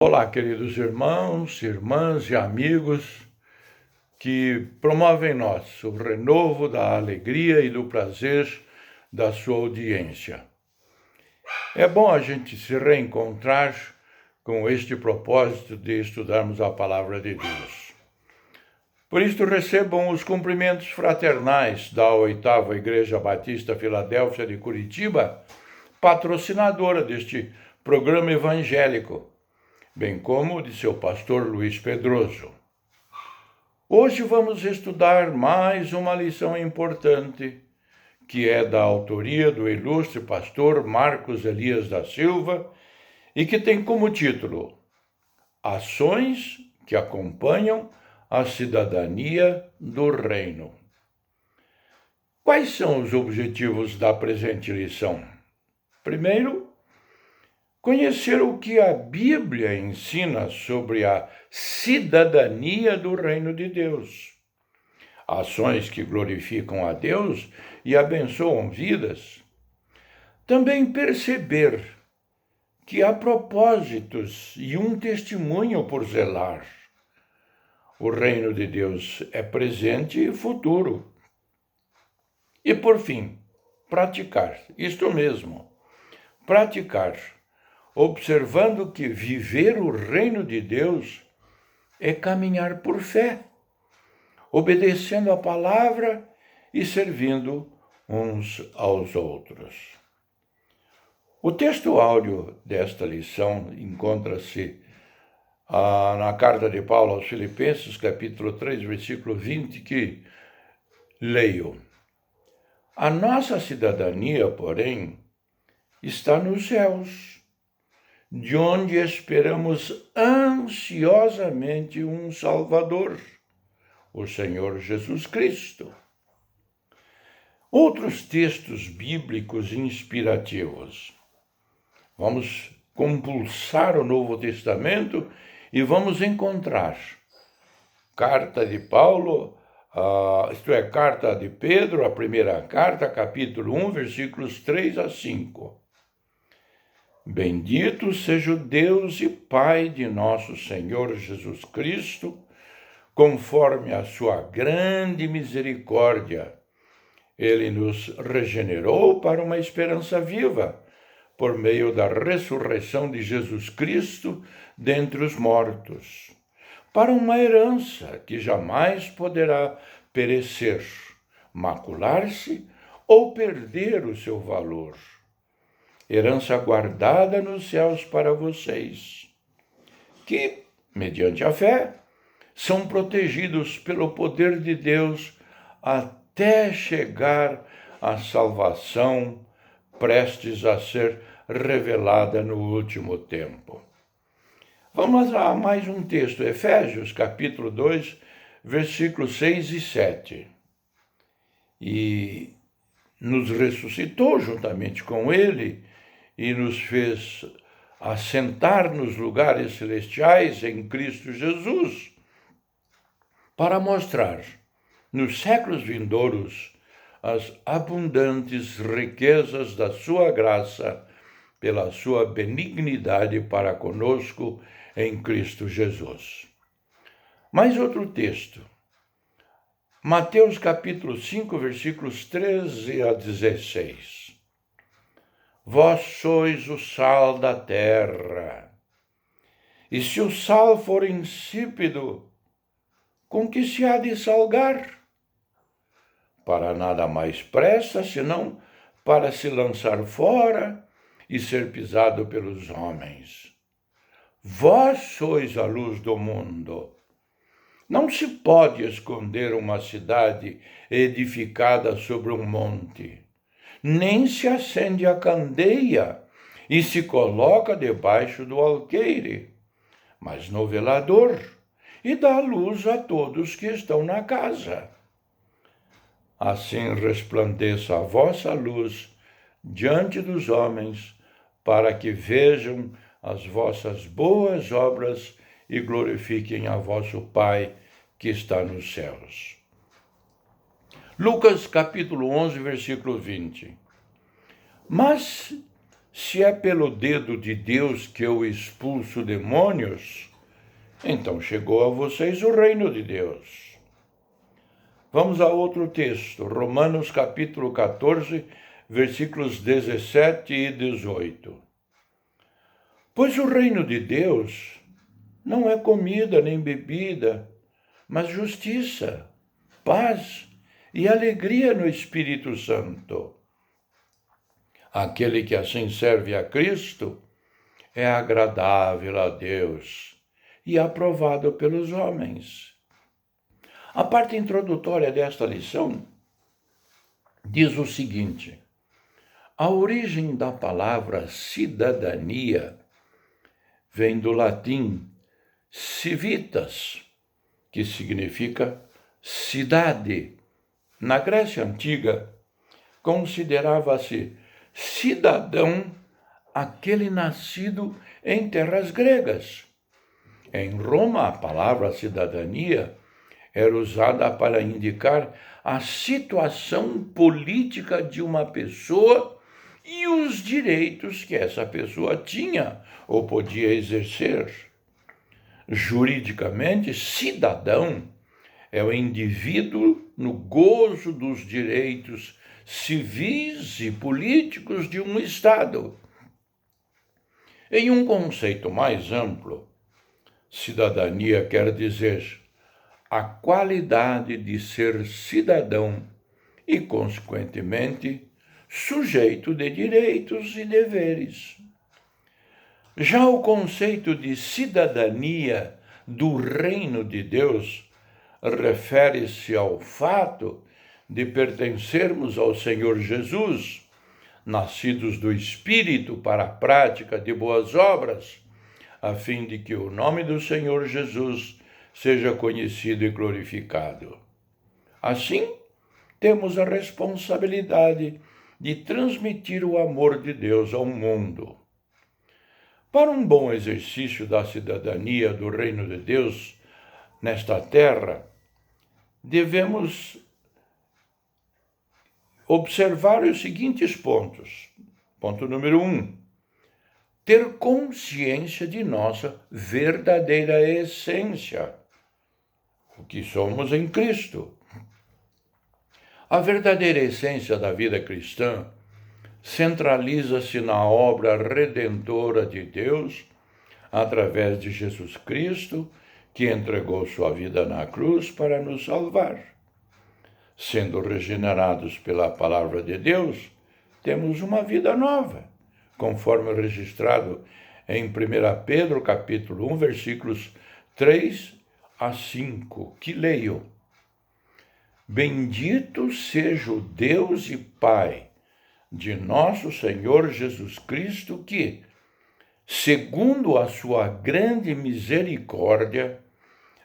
Olá, queridos irmãos, irmãs e amigos que promovem em nós o renovo da alegria e do prazer da sua audiência. É bom a gente se reencontrar com este propósito de estudarmos a palavra de Deus. Por isso, recebam os cumprimentos fraternais da 8ª Igreja Batista Filadélfia de Curitiba, patrocinadora deste programa evangélico, bem como de seu pastor Luiz Pedroso. Hoje vamos estudar mais uma lição importante, que é da autoria do ilustre pastor Marcos Elias da Silva e que tem como título Ações que acompanham a cidadania do reino. Quais são os objetivos da presente lição? Primeiro, conhecer o que a Bíblia ensina sobre a cidadania do reino de Deus. Ações que glorificam a Deus e abençoam vidas. Também perceber que há propósitos e um testemunho por zelar. O reino de Deus é presente e futuro. E por fim, praticar, isto mesmo, praticar, observando que viver o reino de Deus é caminhar por fé, obedecendo a palavra e servindo uns aos outros. O texto áudio desta lição encontra-se na carta de Paulo aos Filipenses, capítulo 3, versículo 20, que leio. A nossa cidadania, porém, está nos céus, de onde esperamos ansiosamente um Salvador, o Senhor Jesus Cristo. Outros textos bíblicos inspirativos. Vamos compulsar o Novo Testamento e vamos encontrar carta de Paulo, carta de Pedro, a primeira carta, capítulo 1, versículos 3 a 5. Bendito seja o Deus e Pai de nosso Senhor Jesus Cristo, conforme a sua grande misericórdia. Ele nos regenerou para uma esperança viva, por meio da ressurreição de Jesus Cristo dentre os mortos, para uma herança que jamais poderá perecer, macular-se ou perder o seu valor. Herança guardada nos céus para vocês, que, mediante a fé, são protegidos pelo poder de Deus até chegar à salvação prestes a ser revelada no último tempo. Vamos a mais um texto, Efésios, capítulo 2, versículos 6 e 7. E nos ressuscitou juntamente com ele e nos fez assentar nos lugares celestiais em Cristo Jesus, para mostrar nos séculos vindouros as abundantes riquezas da sua graça pela sua benignidade para conosco em Cristo Jesus. Mais outro texto, Mateus capítulo 5, versículos 13 a 16. Vós sois o sal da terra, e se o sal for insípido, com que se há de salgar? Para nada mais presta, senão para se lançar fora e ser pisado pelos homens. Vós sois a luz do mundo. Não se pode esconder uma cidade edificada sobre um monte, nem se acende a candeia e se coloca debaixo do alqueire, mas no velador, e dá luz a todos que estão na casa. Assim resplandeça a vossa luz diante dos homens, para que vejam as vossas boas obras e glorifiquem a vosso Pai que está nos céus. Lucas capítulo 11, versículo 20. Mas Se é pelo dedo de Deus que eu expulso demônios, então chegou a vocês o reino de Deus. Vamos a outro texto, Romanos capítulo 14, versículos 17 e 18. Pois o reino de Deus não é comida nem bebida, mas justiça, paz e alegria no Espírito Santo. Aquele que assim serve a Cristo é agradável a Deus e aprovado pelos homens. A parte introdutória desta lição diz o seguinte: a origem da palavra cidadania vem do latim civitas, que significa cidade. Na Grécia Antiga, considerava-se cidadão aquele nascido em terras gregas. Em Roma, a palavra cidadania era usada para indicar a situação política de uma pessoa e os direitos que essa pessoa tinha ou podia exercer. Juridicamente, cidadão é o indivíduo no gozo dos direitos civis e políticos de um Estado. Em um conceito mais amplo, cidadania quer dizer a qualidade de ser cidadão e, consequentemente, sujeito de direitos e deveres. Já o conceito de cidadania do reino de Deus refere-se ao fato de pertencermos ao Senhor Jesus, nascidos do Espírito para a prática de boas obras, a fim de que o nome do Senhor Jesus seja conhecido e glorificado. Assim, temos a responsabilidade de transmitir o amor de Deus ao mundo. Para um bom exercício da cidadania do reino de Deus nesta terra, devemos observar os seguintes pontos. Ponto número 1. Ter consciência de nossa verdadeira essência, o que somos em Cristo. A verdadeira essência da vida cristã centraliza-se na obra redentora de Deus através de Jesus Cristo, que entregou sua vida na cruz para nos salvar. Sendo regenerados pela palavra de Deus, temos uma vida nova, conforme registrado em 1 Pedro capítulo 1, versículos 3 a 5, que leio: Bendito seja o Deus e Pai de nosso Senhor Jesus Cristo, que, segundo a sua grande misericórdia,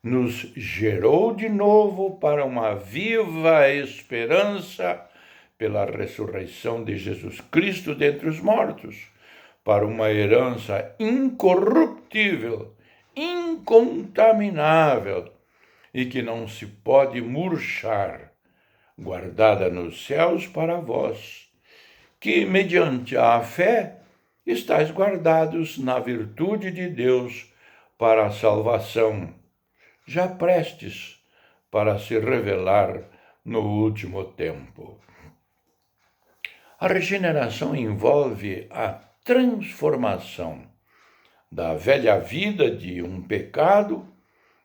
nos gerou de novo para uma viva esperança pela ressurreição de Jesus Cristo dentre os mortos, para uma herança incorruptível, incontaminável e que não se pode murchar, guardada nos céus para vós, que, mediante a fé, estáis guardados na virtude de Deus para a salvação, já prestes para se revelar no último tempo. A regeneração envolve a transformação da velha vida de um pecado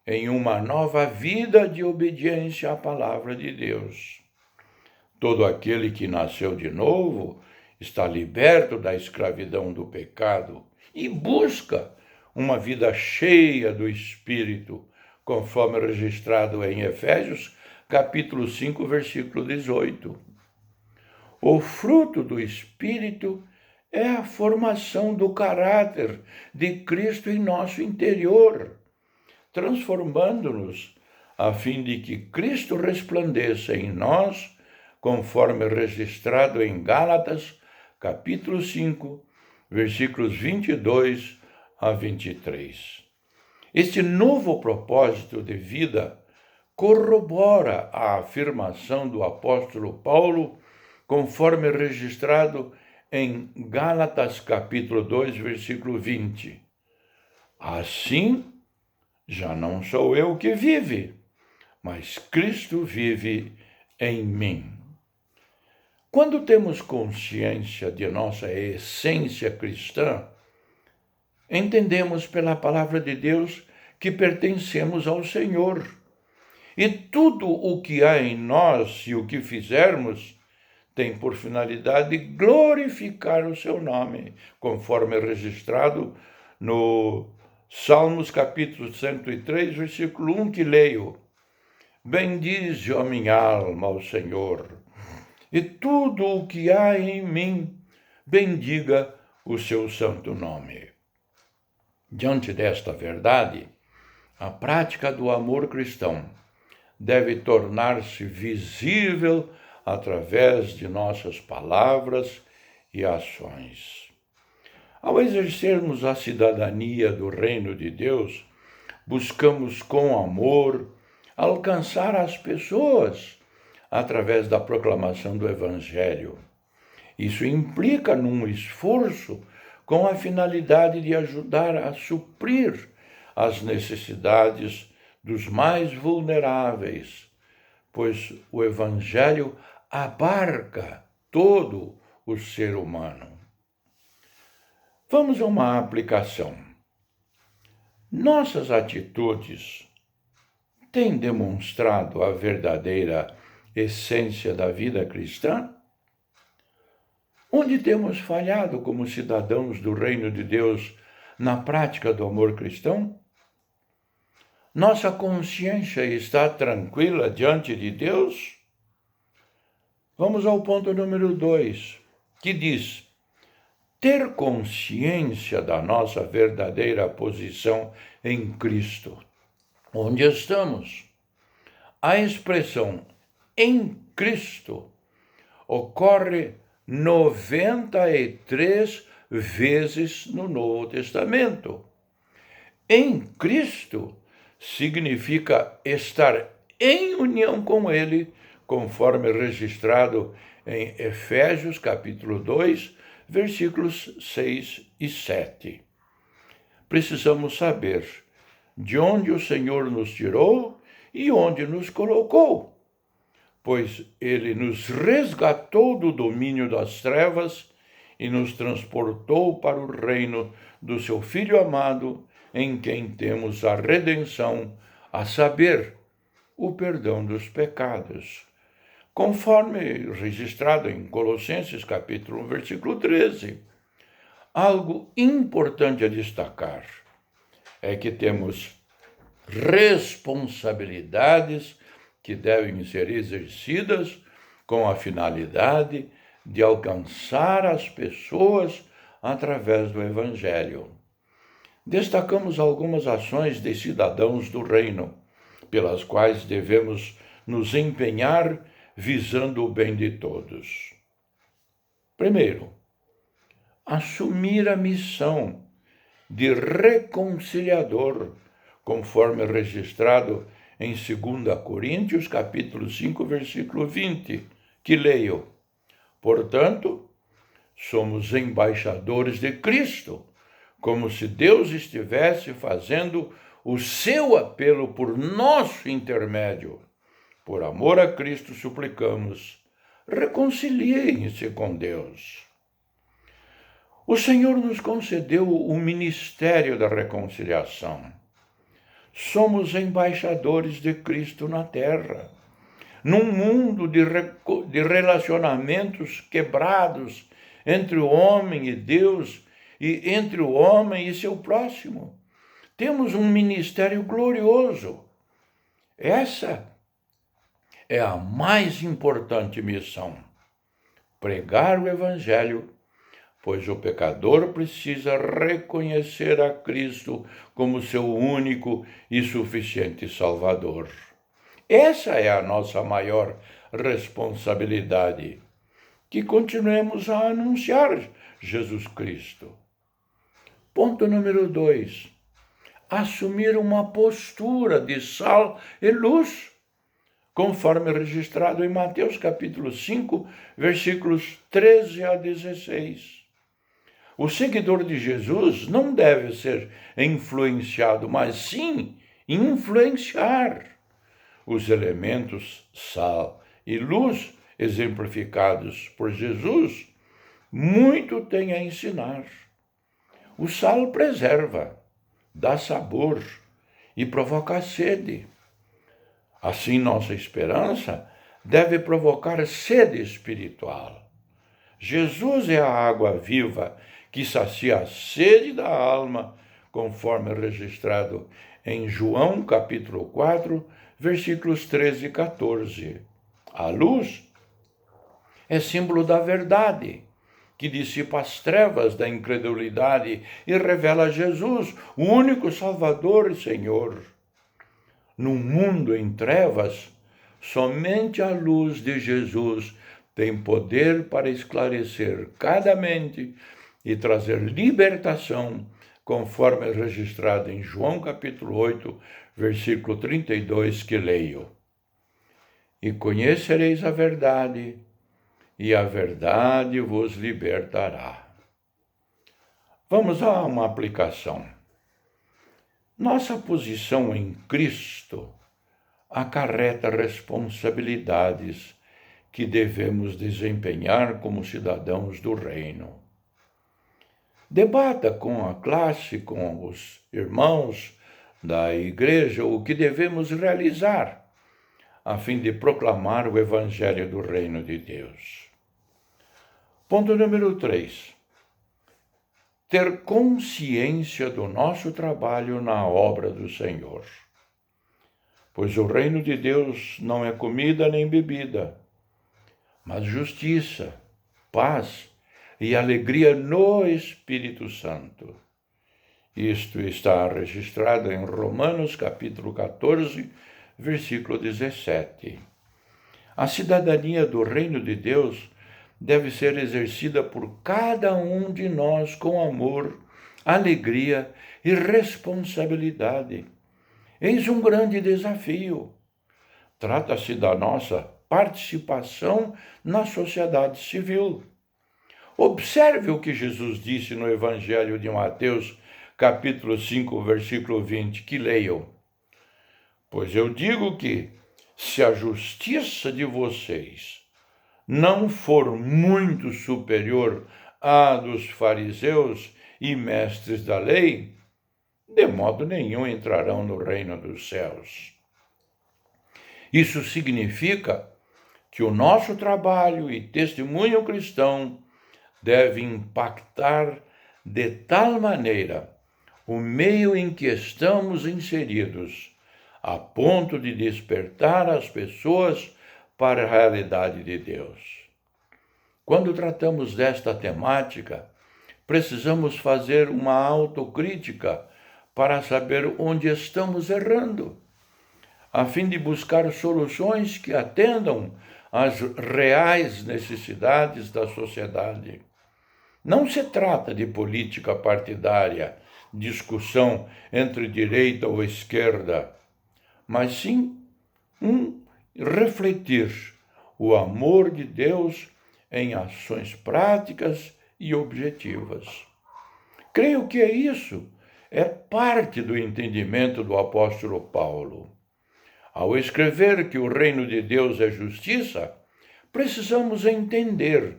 em uma nova vida de obediência à palavra de Deus. Todo aquele que nasceu de novo está liberto da escravidão do pecado e busca uma vida cheia do Espírito, conforme registrado em Efésios, capítulo 5, versículo 18. O fruto do Espírito é a formação do caráter de Cristo em nosso interior, transformando-nos a fim de que Cristo resplandeça em nós, conforme registrado em Gálatas, capítulo 5, versículos 22 a 23. Este novo propósito de vida corrobora a afirmação do apóstolo Paulo, conforme registrado em Gálatas capítulo 2, versículo 20. Assim, já não sou eu que vive, mas Cristo vive em mim. Quando temos consciência de nossa essência cristã, entendemos pela palavra de Deus que pertencemos ao Senhor. E tudo o que há em nós e o que fizermos tem por finalidade glorificar o seu nome, conforme registrado no Salmos capítulo 103, versículo 1, que leio: Bendize, ó minha alma, ao Senhor, e tudo o que há em mim, bendiga o seu santo nome. Diante desta verdade, a prática do amor cristão deve tornar-se visível através de nossas palavras e ações. Ao exercermos a cidadania do reino de Deus, buscamos com amor alcançar as pessoas através da proclamação do Evangelho. Isso implica num esforço com a finalidade de ajudar a suprir as necessidades dos mais vulneráveis, pois o Evangelho abarca todo o ser humano. Vamos a uma aplicação. Nossas atitudes têm demonstrado a verdadeira essência da vida cristã? Onde temos falhado como cidadãos do reino de Deus na prática do amor cristão? Nossa consciência está tranquila diante de Deus? Vamos ao ponto número 2, que diz: ter consciência da nossa verdadeira posição em Cristo. Onde estamos? A expressão em Cristo ocorre 93 vezes no Novo Testamento. Em Cristo significa estar em união com Ele, conforme registrado em Efésios capítulo 2, versículos 6 e 7. Precisamos saber de onde o Senhor nos tirou e onde nos colocou, pois Ele nos resgatou do domínio das trevas e nos transportou para o reino do seu Filho amado, em quem temos a redenção, a saber, o perdão dos pecados, conforme registrado em Colossenses capítulo 1, versículo 13. Algo importante a destacar é que temos responsabilidades que devem ser exercidas com a finalidade de alcançar as pessoas através do Evangelho. Destacamos algumas ações de cidadãos do reino, pelas quais devemos nos empenhar visando o bem de todos. Primeiro, assumir a missão de reconciliador, conforme registrado em 2 Coríntios, capítulo 5, versículo 20, que leio: portanto, somos embaixadores de Cristo, como se Deus estivesse fazendo o seu apelo por nosso intermédio. Por amor a Cristo suplicamos, reconciliem-se com Deus. O Senhor nos concedeu o ministério da reconciliação. Somos embaixadores de Cristo na terra, num mundo de relacionamentos quebrados entre o homem e Deus e entre o homem e seu próximo. Temos um ministério glorioso. Essa é a mais importante missão: pregar o Evangelho, pois o pecador precisa reconhecer a Cristo como seu único e suficiente Salvador. Essa é a nossa maior responsabilidade, que continuemos a anunciar Jesus Cristo. Ponto número 2. Assumir uma postura de sal e luz, conforme registrado em Mateus capítulo 5, versículos 13 a 16. O seguidor de Jesus não deve ser influenciado, mas sim influenciar. Os elementos sal e luz exemplificados por Jesus muito têm a ensinar. O sal preserva, dá sabor e provoca sede. Assim, nossa esperança deve provocar sede espiritual. Jesus é a água viva que sacia a sede da alma, conforme registrado em João capítulo 4, versículos 13 e 14. A luz é símbolo da verdade, que dissipa as trevas da incredulidade e revela Jesus, o único Salvador e Senhor. No mundo em trevas, somente a luz de Jesus tem poder para esclarecer cada mente e trazer libertação, conforme é registrado em João capítulo 8, versículo 32, que leio. E conhecereis a verdade, e a verdade vos libertará. Vamos a uma aplicação. Nossa posição em Cristo acarreta responsabilidades que devemos desempenhar como cidadãos do reino. Debata com a classe, com os irmãos da igreja, o que devemos realizar a fim de proclamar o evangelho do reino de Deus. Ponto número 3. Ter consciência do nosso trabalho na obra do Senhor. Pois o reino de Deus não é comida nem bebida, mas justiça, paz e alegria no Espírito Santo. Isto está registrado em Romanos capítulo 14, versículo 17. A cidadania do reino de Deus deve ser exercida por cada um de nós com amor, alegria e responsabilidade. Eis um grande desafio. Trata-se da nossa participação na sociedade civil. Observe o que Jesus disse no Evangelho de Mateus, capítulo 5, versículo 20, que leiam. Pois eu digo que, se a justiça de vocês não for muito superior à dos fariseus e mestres da lei, de modo nenhum entrarão no reino dos céus. Isso significa que o nosso trabalho e testemunho cristão deve impactar de tal maneira o meio em que estamos inseridos, a ponto de despertar as pessoas para a realidade de Deus. Quando tratamos desta temática, precisamos fazer uma autocrítica para saber onde estamos errando, a fim de buscar soluções que atendam às reais necessidades da sociedade. Não se trata de política partidária, discussão entre direita ou esquerda, mas sim refletir o amor de Deus em ações práticas e objetivas. Creio que isso é parte do entendimento do apóstolo Paulo. Ao escrever que o reino de Deus é justiça, precisamos entender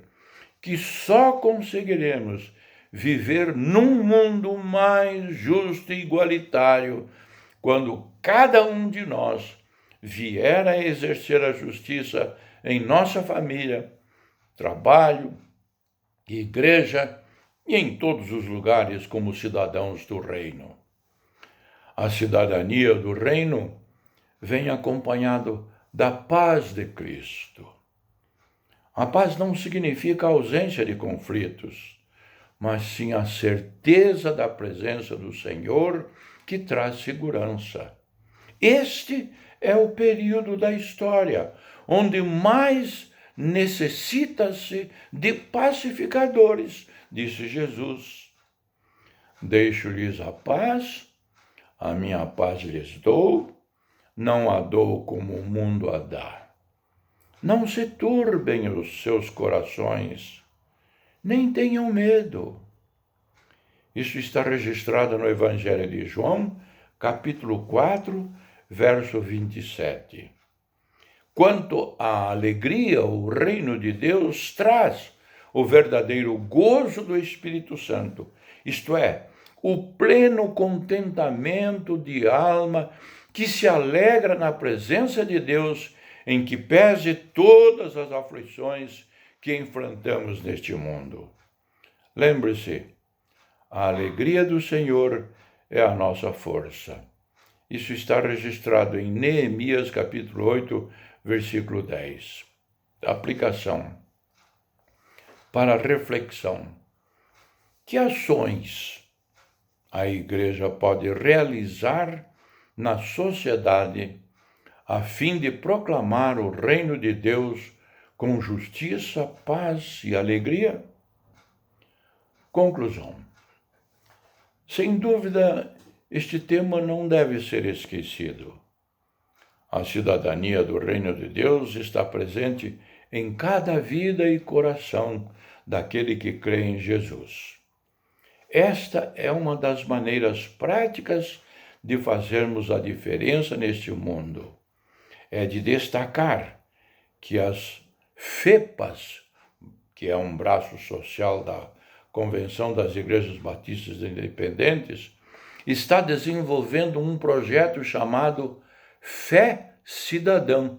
que só conseguiremos viver num mundo mais justo e igualitário quando cada um de nós vier a exercer a justiça em nossa família, trabalho, igreja e em todos os lugares como cidadãos do reino. A cidadania do reino vem acompanhado da paz de Cristo. A paz não significa ausência de conflitos, mas sim a certeza da presença do Senhor que traz segurança. Este é o período da história onde mais necessita-se de pacificadores, disse Jesus. Deixo-lhes a minha paz lhes dou, não a dou como o mundo a dá. Não se turbem os seus corações, nem tenham medo. Isso está registrado no Evangelho de João, capítulo 4, verso 27. Quanto à alegria, o reino de Deus traz o verdadeiro gozo do Espírito Santo, isto é, o pleno contentamento de alma que se alegra na presença de Deus, em que pese todas as aflições que enfrentamos neste mundo. Lembre-se, a alegria do Senhor é a nossa força. Isso está registrado em Neemias, capítulo 8, versículo 10. Aplicação. Para reflexão. Que ações a Igreja pode realizar na sociedade a fim de proclamar o reino de Deus com justiça, paz e alegria? Conclusão. Sem dúvida, este tema não deve ser esquecido. A cidadania do reino de Deus está presente em cada vida e coração daquele que crê em Jesus. Esta é uma das maneiras práticas de fazermos a diferença neste mundo. É de destacar que as FEPAs, que é um braço social da Convenção das Igrejas Batistas Independentes, está desenvolvendo um projeto chamado Fé Cidadã.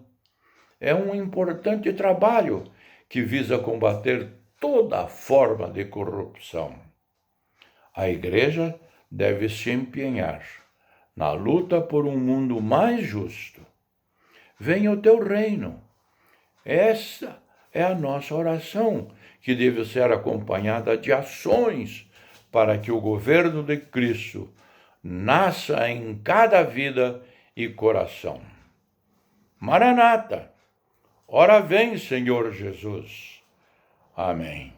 É um importante trabalho que visa combater toda forma de corrupção. A Igreja deve se empenhar na luta por um mundo mais justo. Venha o teu reino. Essa é a nossa oração, que deve ser acompanhada de ações para que o governo de Cristo nasça em cada vida e coração. Maranata, ora vem, Senhor Jesus. Amém.